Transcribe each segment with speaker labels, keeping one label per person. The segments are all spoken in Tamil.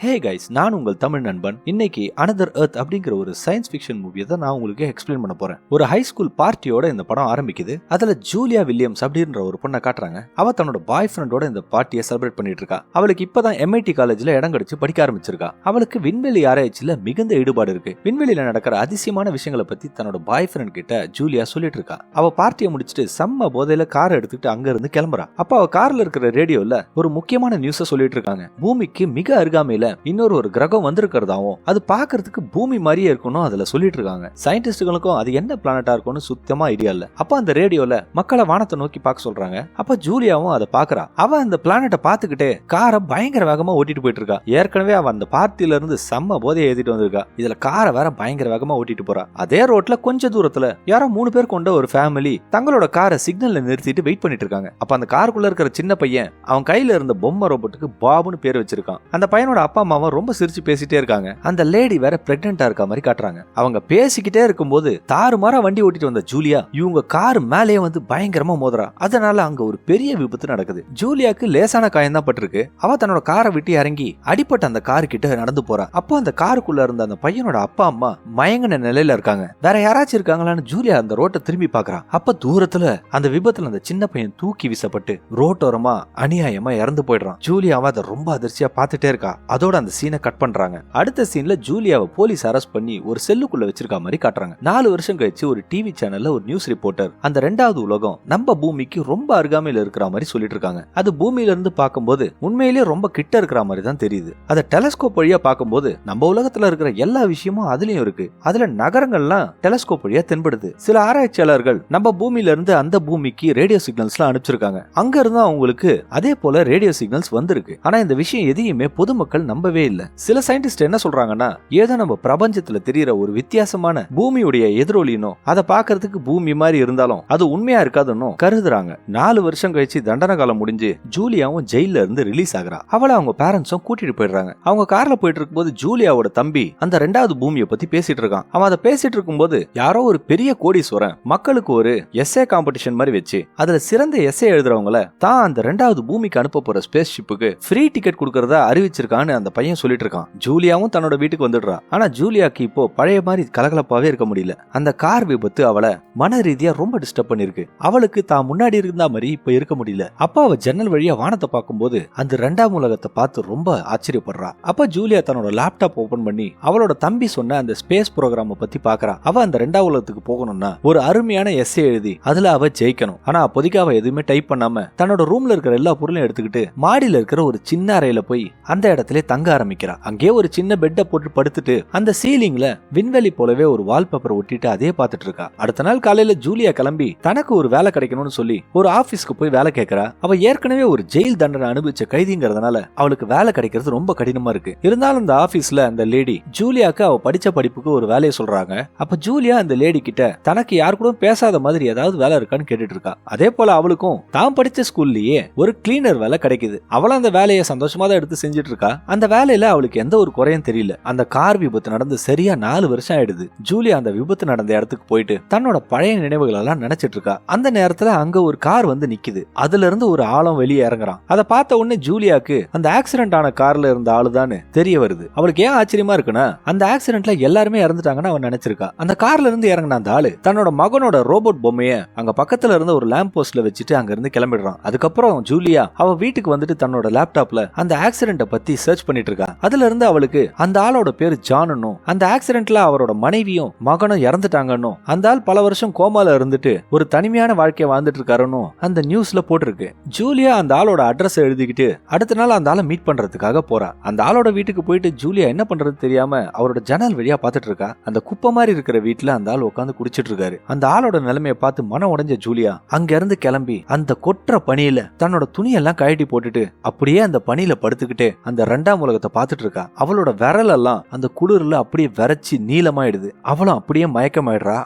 Speaker 1: ஹே கைஸ், நான் உங்கள் தமிழ் நண்பன். இன்னைக்கு அனதர் எர்த் அப்படிங்கிற ஒரு சயின்ஸ் ஃபிக்ஷன் மூவியை தான் நான் உங்களுக்கு எக்ஸ்பிளைன் பண்ண போறேன். ஒரு ஹை ஸ்கூல் பார்ட்டியோட இந்த படம் ஆரம்பிக்குது. அதுல ஜூலியா வில்லியம்ஸ் அப்படின்ற ஒரு பொண்ணை காட்டுறாங்க. அவ தன்னோட பாய் ஃப்ரெண்டோட இந்த பார்ட்டியை செலிப்ரேட் பண்ணிட்டு இருக்கா. அவளுக்கு இப்பதான் MIT காலேஜ்ல இடம் கிடைச்சு படிக்க ஆரம்பிச்சிருக்கா. அவளுக்கு விண்வெளி ஆராய்ச்சியில மிகுந்த ஈடுபாடு இருக்கு. விண்வெளியில நடக்கிற அதிசயமான விஷயங்களை பத்தி தன்னோட பாய் ஃப்ரெண்ட் கிட்ட ஜூலியா சொல்லிட்டு இருக்கா. அவ பார்ட்டியை முடிச்சுட்டு செம்ம போதையில காரை எடுத்துக்கிட்டு அங்க இருந்து கிளம்புறா. அப்ப அவ கார்ல இருக்கிற ரேடியோல ஒரு முக்கியமான நியூஸ சொல்லிட்டு இருக்காங்க. பூமிக்கு மிக அருகாமையில இன்னொரு கிரகம் வந்திருக்கிறதாவும் அது பாக்குறதுக்கு பூமி மாதிரியே இருக்கணும் அதுல சொல்லிட்டு இருக்காங்க. சயின்டிஸ்டுகளுக்கும் அது என்ன பிளானட்டா இருக்கும்னு சுத்தமா ஐடியா இல்ல. அப்ப அந்த ரேடியோல மக்களை வானத்தை நோக்கி பார்க்க சொல்றாங்க. அப்ப ஜூலியாவும் அதை பாக்குறா. அவ அந்த பிளானட்டை பாத்துக்கிட்டே காரை பயங்கர வேகமா ஓட்டிட்டு போயிட்டு இருக்கா. ஏற்கனவே அவ அந்த பார்ட்டில இருந்து செம்ம போதையை ஏத்திட்டு வந்திருக்கா. இதுல காரை வேற பயங்கர வேகமா ஓட்டிட்டு போறா. அதே ரோட்ல கொஞ்ச தூரத்துல யாரோ 3 பேர் கொண்ட ஒரு ஃபேமிலி தங்களோட காரை சிக்னல்ல நிறுத்திட்டு வெயிட் பண்ணிட்டு இருக்காங்க. அப்ப அந்த காருக்குள்ள இருக்கிற சின்ன பையன் அவன் கையில இருந்த பொம்மை ரோபோட்டுக்கு பாபுன்னு பேர் வச்சிருக்கான். அந்த பையனோட அப்பா அம்மாவும் ரொம்ப சிரிச்சு பேசிட்டே இருக்காங்க. அந்த லேடி வேற பிரெக்னெண்டா இருக்க மாதிரி காட்டுறாங்க. அவங்க பேசிக்கிட்டே இருக்கும்போது தாறுமாறா வண்டி ஓட்டிட்டு வந்த ஜூலியா இவங்க கார் மேலேயே வந்து பயங்கரமா மோதுறா. அதனால அங்க ஒரு பெரிய விபத்து நடக்குது. ஜூலியாக்கு லேசான காயம் தான் பட்டிருக்கு. அவ தன்னோட காரை விட்டு இறங்கி அடிப்பட்ட அந்த காரு கிட்ட நடந்து போறா. அப்போ அந்த காருக்குள்ள இருந்த அந்த பையனோட அப்பா அம்மா மயங்கின நிலையில இருக்காங்க. வேற யாராச்சும் இருக்காங்களான்னு ஜூலியா அந்த ரோட்டை திரும்பி பாக்குறா. அப்ப தூரத்துல அந்த விபத்துல அந்த சின்ன பையன் தூக்கி வீசப்பட்டு ரோட்டோரமா அநியாயமா இறந்து போயிடுறான். ஜூலியாவை அதை ரொம்ப அதிர்ச்சியா பாத்துட்டே இருக்கா. அதோட அந்த சீனை கட் பண்றாங்க. அடுத்த சீன்ல ஜூலியாவை போலீஸ் அரெஸ்ட் பண்ணி ஒரு செல்லுக்குள்ள வச்சிருக்க மாதிரி காட்டுறாங்க. 4 வருஷம் கழிச்சு ஒரு டிவி சேனல்ல ஒரு நியூஸ் ரிப்போர்ட்டர் அந்த 2வது உலகம் நம்ம பூமிக்கு ரொம்ப அருகாமையில இருக்கிற மாதிரி சொல்லிட்டு இருக்காங்க. அது பூமியில இருந்து பார்க்கும்போது உண்மையிலேயே ரொம்ப கிட்ட இருக்கிற மாதிரி தான் தெரியுது. அதை டெலஸ்கோப் வழியா பார்க்கும்போது நம்ம உலகத்துல இருக்கிற எல்லா விஷயமும் அதுலயும் இருக்கு. அதுல நகரங்கள்லாம் டெலஸ்கோப் வழியா தென்படுது. சில ஆராய்ச்சியாளர்கள் நம்ம பூமியில இருந்து அந்த பூமிக்கு ரேடியோ சிக்னல்ஸ்லாம் அனுப்பிச்சிருக்காங்க. அங்க இருந்து அவங்களுக்கு அதே போல ரேடியோ சிக்னல்ஸ் வந்திருக்கு. ஆனா இந்த விஷயம் எதையுமே பொதுமக்கள் நம்பவே இல்ல. சில சயின்டிஸ்ட் என்ன சொல்றாங்கன்னா, ஏதோ நம்ம பிரபஞ்சத்துல தெரியற ஒரு வித்தியாசமான பூமியுடைய எதிரொலினோ அதை பாக்குறதுக்கு பூமி மாதிரி இருந்தாலும் அது உண்மையா இருக்காதுன்னு கருதுறாங்க. 4 வருஷம் கழிச்சு தண்டனை காலம் முடிஞ்சு ஜூலியாவும் ஜெயில இருந்து ரிலீஸ் ஆகுறா. அவளை அவங்க பேரண்ட்ஸும் கூட்டிட்டு போயிடுறாங்க. அவங்க கார்ல போயிட்டு இருக்கும்போது ஜூலியாவோட தம்பி அந்த 2வது பூமியை பத்தி பேசிட்டு இருக்கான். அவன் அதை பேசிட்டு இருக்கும்போது யாரோ ஒரு பெரிய கோடீஸ்வரன் மக்களுக்கு ஒரு எஸ்ஏ காம்படிஷன் மாதிரி வச்சு அதுல சிறந்த எஸ்ஏ எழுதுறவங்கள தான் அந்த 2வது பூமிக்கு அனுப்ப போற ஸ்பேஸ் ஷிப்புக்கு ஃப்ரீ டிக்கெட் கொடுக்கறதா அறிவிச்சிருக்கான்னு அந்த பையன் சொல்லிட்டு இருக்கான். ஜூலியாவும் தன்னோட வீட்டுக்கு வந்துடுறா. ஆனா ஜூலியாக்கு இப்போ பழைய மாதிரி கலகலப்பாவே இருக்க முடியல. அந்த கார் விபத்து அவளை மன ரீதியா ரொம்ப டிஸ்டர்ப் பண்ணிருக்கு. அவளுக்கு தான் முன்னாடி இருந்தா மாதிரி இப்ப இருக்க முடியல. அப்ப அவ ஜன்னல் வழியா வானத்தை பார்க்கும்போது அந்த 2ஆம் உலகத்தை பார்த்து ரொம்ப ஆச்சரியப்படுறா. அப்ப ஜூலியா தன்னோட லேப்டாப் ஓபன் பண்ணி அவளோட தம்பி சொன்ன அந்த ஸ்பேஸ் ப்ரோக்ராம பத்தி பாக்குறா. அவ அந்த 2ஆம் உலகத்துக்கு போகணும்னா ஒரு அருமையான எஸ்ஏ எழுதி அதுல அவ ஜெயிக்கணும். ஆனா அப்போதைக்கு அவ எதுவுமே டைப் பண்ணாம தன்னோட ரூம்ல இருக்கிற எல்லா பொருளையும் எடுத்துக்கிட்டு மாடியில இருக்கிற ஒரு சின்ன அறையில போய் அந்த இடத்துல தங்க ஆரம்பிக்கிறா. அங்கே ஒரு சின்ன பெட்டை போட்டு படுத்துட்டு அந்த சீலிங்ல விண்வெளி போலவே ஒரு வால்பேப்பர் ஒட்டிட்டு அதே பார்த்துட்டு இருக்கா. அடுத்த நாள் காலையில ஜூலியா கிளம்பி தனக்கு ஒரு வேலை கிடைக்கணும்னு சொல்லி ஒரு ஆபீஸ்க்கு போய் வேலை கேட்கறா. அவ ஏற்கனவே ஒரு ஜெயில் தண்டனை அனுபவிச்ச கைதிங்கிறதுனால அவளுக்கு வேலை கிடைக்கிறது ரொம்ப கடினமா இருக்கு. இருந்தாலும் அந்த ஆபீஸ்ல அந்த லேடி ஜூலியாக்கு அவ படிச்ச படிப்புக்கு ஒரு வேலையை சொல்றாங்க. அப்ப ஜூலியா அந்த லேடி கிட்ட தனக்கு யாரு கூட பேசாத மாதிரி ஏதாவது வேலை இருக்கான்னு கேட்டுட்டு இருக்கா. அதே போல அவளுக்கும் தான் படிச்ச ஸ்கூல்லயே ஒரு கிளீனர் வேலை கிடைக்குது. அவளும் அந்த வேலையை சந்தோஷமா தான் எடுத்து செஞ்சுட்டு இருக்கா. அந்த வேலையில அவளுக்கு எந்த ஒரு குறையும் தெரியல. அந்த கார் விபத்து நடந்து சரியா 4 வருஷம் ஆயிடுது. ஜூலியா அந்த விபத்து நடந்த இடத்துக்கு போயிட்டு தன்னோட பழைய நினைவுகள் எல்லாம் நினைச்சிட்டு இருக்கா. அந்த நேரத்துல அங்க ஒரு கார் வந்து நிக்குது. அதுல இருந்து ஒரு ஆளும் வெளியே இறங்குறான். அதை பார்த்த உடனே ஜூலியாக்கு அந்த ஆக்சிடென்ட் ஆன கார்ல இருந்த ஆளுதான்னு தெரிய வருது. அவளுக்கு ஏன் ஆச்சரியமா இருக்குன்னா, அந்த ஆக்சிடென்ட்ல எல்லாருமே இறந்துட்டாங்கன்னு அவன் நினைச்சிருக்கா. அந்த கார்ல இருந்து இறங்கின அந்த ஆளு தன்னோட மகனோட ரோபோட் பொம்மைய அங்க பக்கத்துல இருந்த ஒரு லேம்ப் போஸ்ட்ல வச்சுட்டு அங்க இருந்து கிளம்பிடுறான். அதுக்கப்புறம் ஜூலியா அவ வீட்டுக்கு வந்துட்டு தன்னோட லேப்டாப்ல அந்த ஆக்சிடென்ட்டை பத்தி சர்ச் பண்ணிட்டு இருக்கா. அதுல இருந்து அவளுக்கு அந்த ஆளோட பேரு ஜானுன்னும் அந்த ஆக்சிடென்ட்ல அவரோட மனைவியும் மகனும் இறந்துட்டாங்கன்னு அந்த ஆள் பல வருஷம் கோமால இருந்துட்டு ஒரு தனிமையான வாழ்க்கையை வாழ்ந்துட்டு இருக்காருன்னு அந்த நியூஸ்ல போட்டிருக்கு. ஜூலியா அந்த ஆளோட அட்ரஸ் எழுதிக்கிட்டு அடுத்த நாள் அந்த ஆளை மீட் பண்றதுக்காக போறா. அந்த ஆளோட வீட்டுக்கு போயிட்டு ஜூலியா என்ன பண்றது தெரியாம அவரோட ஜன்னல் வழியா பாத்துட்டு இருக்கா. அந்த குப்பை மாதிரி இருக்கிற வீட்டுல அந்த ஆள் உட்காந்து குடிச்சிட்டு இருக்காரு. அந்த ஆளோட நிலைமையை பார்த்து மனம் உடைஞ்ச ஜூலியா அங்க இருந்து கிளம்பி அந்த கொற்ற பனியில தன்னோட துணியெல்லாம் கழட்டி போட்டுட்டு அப்படியே அந்த பனியில படுத்துக்கிட்டே அந்த 2ஆம் உலகத்தை பார்த்துட்டு இருக்கா. அவளோட விரல் எல்லாம் அந்த குளிர்ல அப்படியே விரைச்சி நீளமாயிடுது. அவளும் அப்படியே மயக்கமாயிடுறா.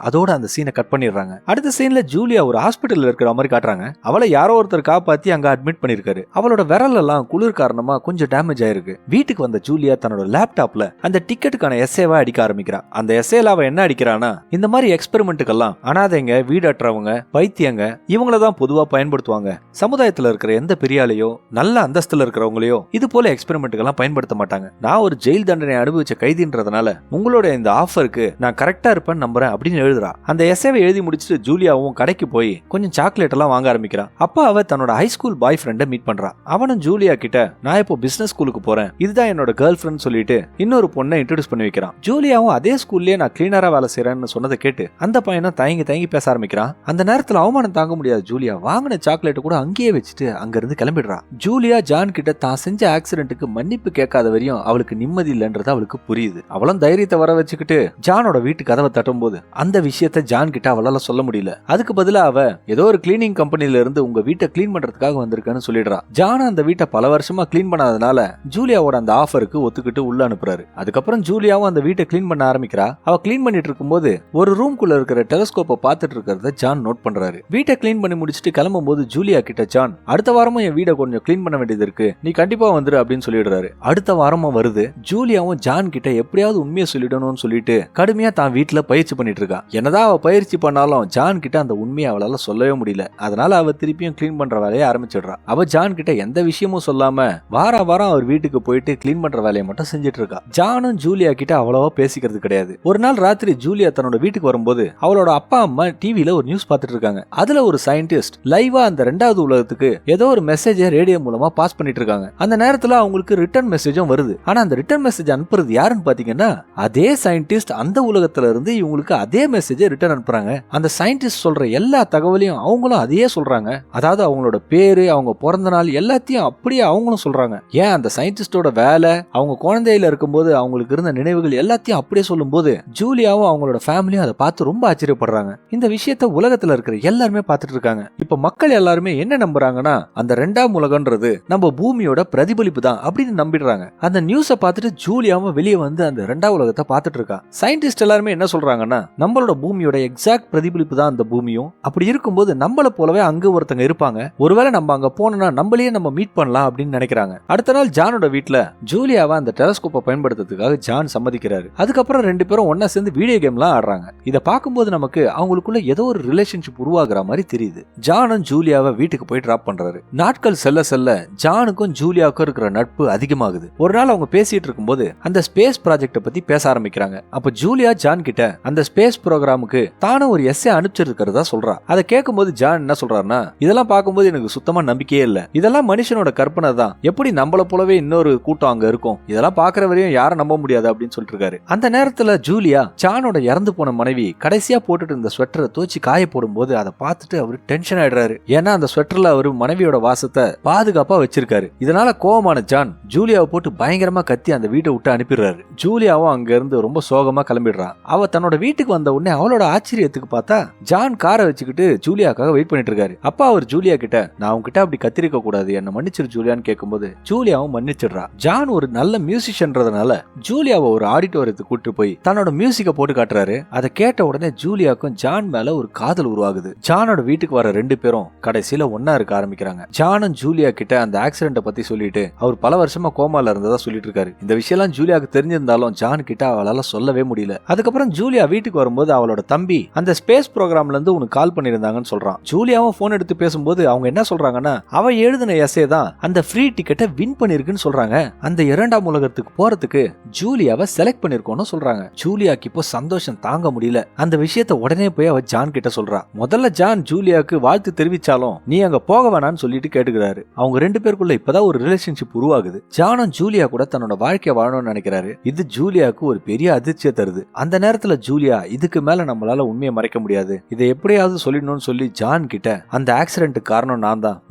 Speaker 1: அதோட அந்த சீனை கட் பண்ணிடுறாங்க. அடுத்த சீன்ல ஜூலியா ஒரு ஹாஸ்பிட்டல்ல இருக்கிற மாதிரி காட்டுறாங்க. அவளை யாரோ ஒருத்தர் காப்பாத்தி அங்க அட்மிட் பண்ணிருக்காரு. அவளோட விரல் எல்லாம் குளிர் காரணமா கொஞ்சம் டேமேஜ் ஆயிருக்கு. வீட்டுக்கு வந்த ஜூலியா தன்னோட லேப்டாப்ல அந்த டிக்கெட்டுக்கான எஸ்ஏவா அடிக்க ஆரம்பிக்கிறா. அந்த எஸ்ஏல அவ என்ன அடிக்கிறானா, இந்த மாதிரி எக்ஸ்பெரிமெண்ட்டுக்கெல்லாம் அனாதைங்க, வீடற்றவங்க, பைத்தியங்க இவங்களதான் பொதுவா பயன்படுத்துவாங்க. சமுதாயத்துல இருக்கிற எந்த பெரியாலையோ நல்ல அந்தஸ்துல இருக்கிறவங்களையோ இது போல எக்ஸ்பெரிமெண்ட்டுக்கெல்லாம் பயன்படுத்த மாட்டாங்க. நான் ஒரு ஜெயில் தண்டனை அனுபவிச்ச கைதின்றதுனால உங்களோட இந்த ஆஃபருக்கு நான் கரெக்டா இருப்பேன்னு நம்புறேன் அப்படின்னு எழுதுறா. அந்த எஸ்ஏவை எழுதி முடிச்சுட்டு ஜூலியாவும் கடைக்கு போய் கொஞ்சம் சாக்லேட் எல்லாம் வாங்க ஆரம்பிக்கிறான். அப்ப அவ தன்னோட ஹை ஸ்கூல் பாய் ஃப்ரெண்ட மீட் பண்றா. அவனும் ஜூலியா கிட்ட நான் இப்போ பிசினஸ் ஸ்கூலுக்கு போறேன், இதுதான் என்னோட கேர்ள் ஃப்ரெண்ட் சொல்லிட்டு இன்னொரு பொண்ணை இன்ட்ரோடியூஸ் பண்ணி வைக்கிறான். ஜூலியாவும் அதே ஸ்கூல்லயே நான் கிளீனரா வேலை செய்யறேன்னு சொன்னதை கேட்டு அந்த பையனும் தயங்கி தயங்கி பேச ஆரம்பிக்கிறான். அந்த நேரத்துல அவமானம் தாங்க முடியாது ஜூலியா வாங்கின சாக்லேட் கூட அங்கேயே வச்சுட்டு அங்க இருந்து கிளம்பிடுறா. ஜூலியா ஜான் கிட்ட தான் செஞ்ச ஆக்சிடென்ட்டுக்கு மன்னிப்பு கேட்காத வரையும் அவளுக்கு நிம்மதி இல்லைன்றது அவளுக்கு புரியுது. அவளும் தைரியத்தை வர வச்சுக்கிட்டு ஜானோட வீட்டு கதவை தட்டும் போது அந்த விஷயத்த ஜான் கிட்ட அவளால சொல்ல முடியல. அதுக்கு பதிலா அவ ஏதோ ஒரு கிளீனிங் கம்பெனில இருந்து உங்க வீட்டை கிளீன் பண்றதுக்காக வந்திருக்கான்னு சொல்லிடுறா. ஜான் அந்த வீட்டை பல வருஷமா கிளீன் பண்ணாதனால ஜூலியாவோட அந்த ஆஃபருக்கு ஒத்துக்கிட்டு உள்ள அனுப்புறாரு. அதுக்கப்புறம் ஜூலியாவும் அந்த வீட்டை கிளீன் பண்ண ஆரம்பிக்கிறா. அவ கிளீன் பண்ணிட்டு இருக்கும்போது ஒரு ரூம்குள்ள இருக்கிற டெலஸ்கோப்பை பார்த்துட்டு இருக்கிறத ஜான் நோட் பண்றாரு. வீட்டை கிளீன் பண்ணி முடிச்சுட்டு கிளம்பும் போது ஜூலியா கிட்ட ஜான் அடுத்த வாரமும் என் வீடை கொஞ்சம் கிளீன் பண்ண வேண்டியது இருக்கு, நீ கண்டிப்பா வந்துரு அப்படின்னு சொல்லிடுறாரு. அடுத்த வாரமும் வருது. ஜூலியாவும் ஜான் கிட்ட எப்படியாவது உண்மையை சொல்லிடணும்னு சொல்லிட்டு கடுமையா தான் வீட்டுல பயிற்சி பண்ணிட்டு இருக்கா. என்னதான் அவ பயிற்சி பண்ணாலும் ஜான் கிட்ட அந்த உண்மையை அவளால சொல்லவே முடியல. அதனால அவ திருப்பியும் கிளீன் பண்ற வேலையை ஆரம்பிச்சிடுறா. அவ ஜான் கிட்ட எந்த விஷயமும் சொல்லாம வாரம் அவர் வீட்டுக்கு போயிட்டு கிளீன் பண்ற வேலையை மட்டும் செஞ்சுட்டு இருக்கா. ஜானும் ஜூலியா கிட்ட அவ்வளவா பேசிக்கிறது கிடையாது. ஒரு நாள் ராத்திரி ஜூலியா தன்னோட வீட்டுக்கு வரும்போது அவளோட அப்பா அம்மா டிவில ஒரு நியூஸ் பார்த்துட்டு இருக்காங்க. அதுல ஒரு சயின்டிஸ்ட் லைவா அந்த ரெண்டாவது உலகத்துக்கு ஏதோ ஒரு மெசேஜை ரேடியோ மூலமா பாஸ் பண்ணிட்டு இருக்காங்க. அந்த நேரத்துல அவங்களுக்கு ரிட்டர்ன் மெசேஜும் வருது. ஆனா அந்த ரிட்டர்ன் மெசேஜ் அனுப்புறது யாருன்னு பாத்தீங்கன்னா அதே சயின்டிஸ்ட் அந்த உலகத்துல இருந்து இவங்களுக்கு அதே மெசேஜை ரிட்டர்ன் அனுப்புறாங்க. அந்த சயின்டிஸ்ட் சொல்ற எல்லா தகவலையும் அவங்களும் அதையே சொல்றாங்க. அதாவது அவங்களோட பேரு, அவங்க பிறந்த நாள் எல்லாத்தையும் அப்படியே அவங்களும் சொல்றாங்க. ஏன் அந்த சயின்டிஸ்டோட வேலை, அவங்க குழந்தையில இருக்கும்போது அவங்களுக்கு இருந்த நினைவுகள் எல்லாத்தையும் அப்படியே சொல்லும் போது ஜூலியாவும் அவங்களோட ஃபேமிலியும் அதை பார்த்து ரொம்ப ஆச்சரியப்படுறாங்க. இந்த விஷயத்த உலகத்துல இருக்கிற எல்லாருமே பார்த்துட்டு இருக்காங்க. இப்ப மக்கள் எல்லாருமே என்ன நம்புறாங்கன்னா அந்த ரெண்டாம் உலகம்ன்றது நம்ம பூமியோட பிரதிபலிப்பு தான் அப்படின்னு நம்பிடுறாங்க. அந்த நியூஸை பார்த்துட்டு ஜூலியாவும் வெளியே வந்து அந்த ரெண்டாம் உலகத்தை பார்த்துட்டு இருக்கா. சயின்டிஸ்ட் எல்லாருமே என்ன சொல்றாங்கன்னா நம்மளோட பூமியோட எக்ஸாக்ட் பிரதிபலிப்பு தான் அந்த பூமியும். அப்படி இருக்கும்போது நம்மள போலவே அங்க ஒருத்தங்க இருப்பாங்க, ஒருவேளை நம்ம அங்க போனோம்னா நம்மளையே நம்ம மீட் பண்ணலாம் அப்படின்னு நினைக்கிறாங்க. அடுத்த நாள் ஜானோட வீட்டுல ஜூலியாவை அந்த டெலஸ்கோப்பை பயன்படுத்துறதுக்காக ஜான் சம்மதிக்கிறாரு. அதுக்கப்புறம் ரெண்டு பேரும் ஒன்னா சேர்ந்து வீடியோ கேம்லாம் ஆடுறாங்க. இதை பார்க்கும்போது நமக்கு அவங்களுக்குள்ள ஏதோ ஒரு ரிலேஷன்ஷிப் உருவாகுற மாதிரி தெரியுது. ஜானும் ஜூலியாவை வீட்டுக்கு போய் டிராப் பண்றாரு. நாட்கள் செல்ல செல்ல ஜானுக்கும் ஜூலியாவுக்கும் இருக்கிற நட்பு அதிகமாகுது. ஒரு நாள் அவங்க பேசிட்டு இருக்கும்போது அந்த ஸ்பேஸ் ப்ராஜெக்ட பத்தி பேச ஆரம்பிக்கிறாங்க. அப்ப ஜூலியா ஜான் கிட்ட அந்த ஸ்பேஸ் ப்ரோக்ராமுக்கு தானும் ஒரு எஸ்ஸே அனுப்பிச்சிருக்கிறதா சொல்றா. அதை கேட்கும்போது ஜான் என்ன சொல்றாருன்னா இதெல்லாம் பார்க்கும்போது எனக்கு சுத்தமா நம்பிக்கையே இல்ல, இதெல்லாம் மனுஷனோட கற்பனை தான், எப்படி நம்மள போலவே இன்னொரு கூட்டம் அங்க இருக்கும், இதெல்லாம் பாக்குற வரையும் யாரும் நம்ப முடியாது அப்படின்னு சொல்லிட்டு இருக்காரு. அந்த நேரத்துல ஜூலியா ஜானோட இறந்து போன மனைவி கடைசியா போட்டுட்டு இருந்த ஸ்வெட்டரை தோச்சி காய போடும் போது அதை பார்த்துட்டு அவரு டென்ஷன் ஆயிடுறாரு. ஏன்னா அந்த ஸ்வெட்டர்ல அவரு மனைவியோட வாசத்தை பாதுகாப்பா வச்சிருக்காரு. இதனால கோவமான ஜான் ஜூலியாவை போட்டு பயங்கரமா கத்தி அந்த வீட்டை விட்டு அனுப்பிடுறாரு. ஜூலியாவும் அங்க இருந்து ரொம்ப சோகமா கிளம்பிடுறா. அவ தன்னோட வீட்டுக்கு வந்த உடனே அவளோட ஆச்சரியத்துக்கு பார்த்தா ஜான் காரை வச்சுக்கிட்டு ஜூலியாக்காக வெயிட் பண்ணிட்டு இருக்காரு. அப்பா அவர் ஜூலியா கிட்ட நான் உங்ககிட்ட அப்படி கத்திரிக்க கூடாது, என்ன மன்னிச்சிரு ஜூலியான்னு கேட்கும்போது ஜூலியாவும் மன்னிச்சிடுறா. ஜான் ஒரு நல்ல மியூசிஷியன்றதுனால ஜூலியாவை ஒரு ஆடிட்டோரியத்துக்கு கூட்டு போய் தன்னோட மியூசிக்கை போட்டு காட்டுறாரு. அதை கேட்ட உடனே ஜூலியாக்கும் ஜான் மேல ஒரு காதல் உருவாகுது. ஜானோட வீட்டுக்கு வர ரெண்டு பேரும் கடைசியில ஒன்னா இருக்க ஆரம்பிக்கிறாங்க. ஜானும் ஜூலியா கிட்ட அந்த ஆக்சிடென்ட் பத்தி சொல்லிட்டு அவர் பல வருஷமா கோமால இருந்ததா சொல்லிட்டு இருக்காரு. இந்த விஷயம் ஜூலியாவுக்கு தெரிஞ்சிருந்தாலும் ஜான் கிட்ட அவளால சொல்லவே முடியல. அதுக்கப்புறம் ஜூலியா வீட்டுக்கு வரும்போது அவளோட தம்பி அந்த ஸ்பேஸ் ப்ரோக்ராம்ல இருந்து உனக்கு கால் பண்ணிருந்தாங்கன்னு சொல்றான். ஜூலியாவும் போன் எடுத்து பேசும்போது அவங்க என்ன சொல்றாங்கன்னா அவ எழுதின எஸ்ஸே தான் அந்த ஃப்ரீ டிக்கெட்டை வின் பண்ணிருக்குன்னு சொல்றாங்க. அந்த இரண்டாம் உலகத்துக்கு போறதுக்கு ஜூலியாவை செலக்ட் பண்ணிருக்கோம்னு சொல்றாங்க. ஜூலியாக்கு இப்போ சந்தோஷம் தாங்க முடியல. அந்த விஷயத்த உடனே போய் அவ ஜான் கிட்ட சொல்றா. முதல்ல ஜான் ஜூலியாவுக்கு வாழ்த்து தெரிவிச்சாலும் நீ அங்க போக வேணான்னு சொல்லிட்டு கேட்டுக்கிறாரு. அவங்க ரெண்டு பேருக்குள்ள இப்பதான் ஒரு ரிலேஷன்ஷிப் உருவாகுது. ஜானும் ஜூலியா கூட தன்னோட வாழ்க்கைய வாழணும்னு நினைக்கிறாரு. இது ஜூலியாவுக்கு ஒரு பெரிய அதிர்ச்சியை தருது. அந்த நேரத்துல ஜூலியா இதுக்கு மேல நம்மளால உண்மையை மறைக்க முடியாது, இதை எப்படியாவது சொல்லிடணும்னு சொல்லி ஜான் கிட்ட அந்த ஆக்சிடென்ட் காரணம்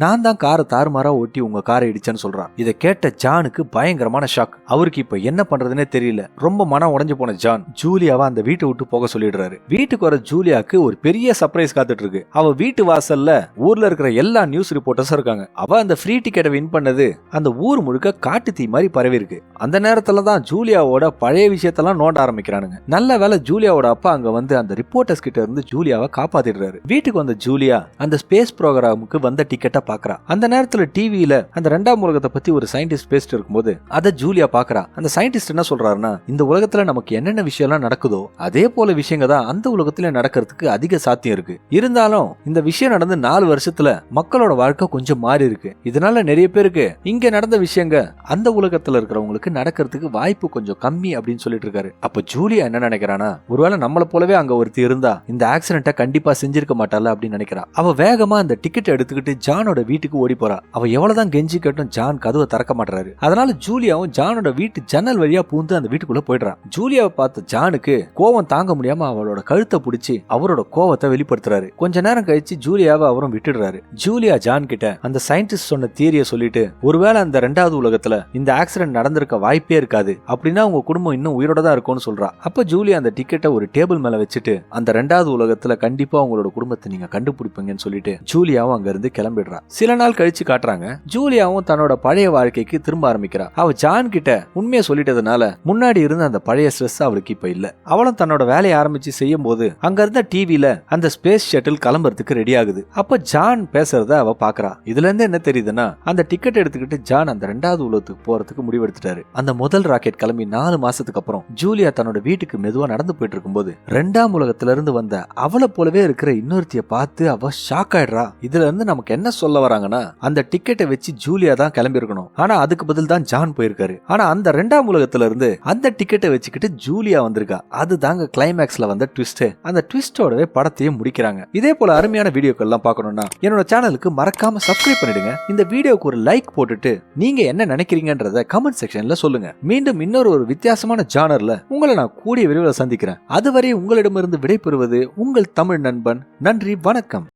Speaker 1: நான் தான் காரை தாறுமாறா ஓட்டி உங்க காரை இடிச்சேன்னு சொல்றான். இதை கேட்ட ஜானுக்கு பயங்கரமான ஷாக். அவருக்கு இப்ப என்ன பண்றதுன்னே தெரியல. ரொம்ப மனம் உடைஞ்சு போன ஜான் ஜூலியாவை அந்த வீட்டை விட்டு போக சொல்லிடுறாரு. வீட்டுக்கு வர ஜூலியாக்கு ஒரு பெரிய சர்ப்ரைஸ் காத்துட்டு இருக்கு. அவ வீட்டு வாசல்ல ஊர்ல இருக்கிற எல்லா நியூஸ் ரிப்போர்ட்டர்ஸும் இருக்காங்க. அவ அந்த ஃப்ரீ டிக்கெட்டை வின் பண்ணது அந்த ஊர் முழுக்க காட்டு தீ மாதிரி பரவி இருக்கு. அந்த நேரத்துல தான் ஜூலியாவோட பழைய விஷயத்தெல்லாம் நோண்ட ஆரம்பிக்கிறானுங்க. நல்ல வேலை ஜூலியாவோட அப்பா அங்க வந்து அந்த ரிப்போர்ட்டர்ஸ் கிட்ட இருந்து ஜூலியாவை காப்பாத்திடுறாரு. வீட்டுக்கு வந்த ஜூலியா அந்த ஸ்பேஸ் ப்ரோக்ராமுக்கு வந்த டிக்கெட்டை பாக்குறா. அந்த நேரத்துல டிவியில அந்த ரெண்டாம் உலகத்தை பத்தி ஒரு சயின்டிஸ்ட் பேசிட்டு இருக்கும்போது அதை ஜூலியா பாக்குறா. அந்த சயின்டிஸ்ட் என்ன சொல்றாருன்னா இந்த உலகத்துல நமக்கு என்னென்ன விஷயம் எல்லாம் நடக்குதோ அதே போல விஷயங்க தான் அந்த உலகத்துல நடக்கிறதுக்கு அதிக சாத்தியம் இருக்கு. இருந்தாலும் இந்த விஷயம் நடந்து 4 வருஷத்துல மக்களோட வாழ்க்கை கொஞ்சம் மாறி இருக்கு. இதனால நிறைய பேருக்கு இங்க நடந்த விஷயங்க அந்த உலகத்துல இருக்கிறவங்களுக்கு நடக்கிறதுக்கு வாய்ப்பு கொஞ்சம் கம்மி அப்படின்னு சொல்லிட்டு இருக்காரு. அப்ப ஜூலியா என்ன நினைக்கிறானா, ஒருவேளை நம்மள போலவே அங்க ஒருத்தி இருந்தா இந்த ஆக்சிடென்ட்டை கண்டிப்பா செஞ்சிருக்க மாட்டாள அப்படின்னு நினைக்கிறா. அவ வேகமா அந்த டிக்கெட் எடுத்துக்கிட்டு ஜானோட வீட்டுக்கு ஓடி போறா. அவ எவ்வளவுதான் கெஞ்சி கட்டும் ஜான் கதவை திறக்க மாட்டாரு. அதனால ஜூலியாவும் ஜானோட வீட்டு ஜன்னல் வழியா பூந்து அந்த வீட்டுக்குள்ள போயிடுறான். ஜூலியாவை பார்த்த ஜானுக்கு கோவம் தாங்க முடியாம அவளோட கழுத்தை பிடிச்சி அவரோட கோவத்தை வெளிப்படுத்துறாரு. கொஞ்ச நேரம் கழிச்சு ஜூலியாவை அவரும் விட்டுடுறாரு. ஜூலியா ஜான் கிட்ட அந்த சயின்டிஸ்ட் சொன்ன தியரிய சொல்லிட்டு, ஒருவேளை அந்த ரெண்டாவது உலகத்துல இந்த ஆக்சிடென்ட் நடந்திருக்க வாய்ப்பே இருக்காது, அப்படின்னா உங்க குடும்பம் இன்னும் உயிரோட தான் இருக்கும்னு சொல்றா. அப்ப ஜூலியா அந்த டிக்கெட்டை ஒரு டேபிள் மேல வச்சுட்டு, அந்த ரெண்டாவது உலகத்துல கண்டிப்பா உங்களோட குடும்பத்தை நீங்க கண்டுபிடிப்பீங்கன்னு சொல்லிட்டு ஜூலியாவும் அங்க இருந்து கிளம்பிடுறா. சில நாள் கழிச்சு காட்டுறாங்க, ஜூலியாவும் தன்னோட பழைய வாழ்க்கைக்கு திரும்ப ஆரம்பிக்கிறா. அவ ஜான் கிட்ட உண்மையை சொல்லிட்டதுனால முன்னாடி இருந்த அந்த பழைய ஸ்ட்ரெஸ் அவளுக்கு இப்ப இல்ல. அவளும் தன்னோட வேலையை ஆரம்பிச்சு செய்யும் போது அங்க இருந்த டிவில அந்த ஸ்பேஸ் ஷட்டில் கிளம்புறதுக்கு ரெடி ஆகுது. அப்ப ஜான் பேசுறத அவ பாக்குறா. இதுல இருந்து என்ன தெரியுதுன்னா, அந்த டிக்கெட் எடுத்துக்கிட்டு ஜான் அந்த ரெண்டாவது உலகத்துக்கு போறதுக்கு முடிவெடுத்துட்டாரு. அந்த முதல் ராக்கெட் கிளம்பி 4 மாசத்துக்கு அப்புறம் ஜூலியா தன்னோட வீட்டுக்கு மெதுவா நடந்து போயிட்டு இருக்கும்போது ரெண்டாம் உலகத்துல இருந்து வந்த அவளை போலவே இருக்கிற இன்னொருத்திய பார்த்து அவ ஷாக் ஆயிடுறா. இதுல இருந்து நமக்கு என்ன சொல்ல வராங்கன்னா, அந்த டிக்கெட்டை வச்சு ஜூலியா தான் கிளம்பி இருக்கணும், ஆனா அதுக்கு பதில் தான் ஜான் போயிருக்காரு. ஆனா அந்த ரெண்டாம் உலகத்துல இருந்து அந்த டிக்கெட்டை வச்சுக்கிட்டு ஜூலியா வந்திருக்கா. அதுதாங்க கிளைமேக்ஸ்ல வந்த ட்விஸ்ட். அந்த ட்விஸ்டோடவே படத்தையும் முடிக்கிறாங்க. இதே போல அருமையான வீடியோக்கள் எல்லாம் பார்க்கணும்னா என்னோட சேனலுக்கு மறக்காம சப்ஸ்கிரைப் பண்ணிடுங்க. இந்த வீடியோக்கு ஒரு லைக் போட்டுட்டு நீங்க என்ன நினைக்கிறீங்கன்றத கமெண்ட் செக்ஷன்ல சொல்லுங்க. மீண்டும் இன்னொரு வித்தியாசமான ஜானர்ல உங்களை நான் கூடிய விரைவில் சந்திக்கிறேன். அதுவரை உங்களிடமிருந்து விடைபெறுவது உங்கள் தமிழ் நண்பன். நன்றி, வணக்கம்.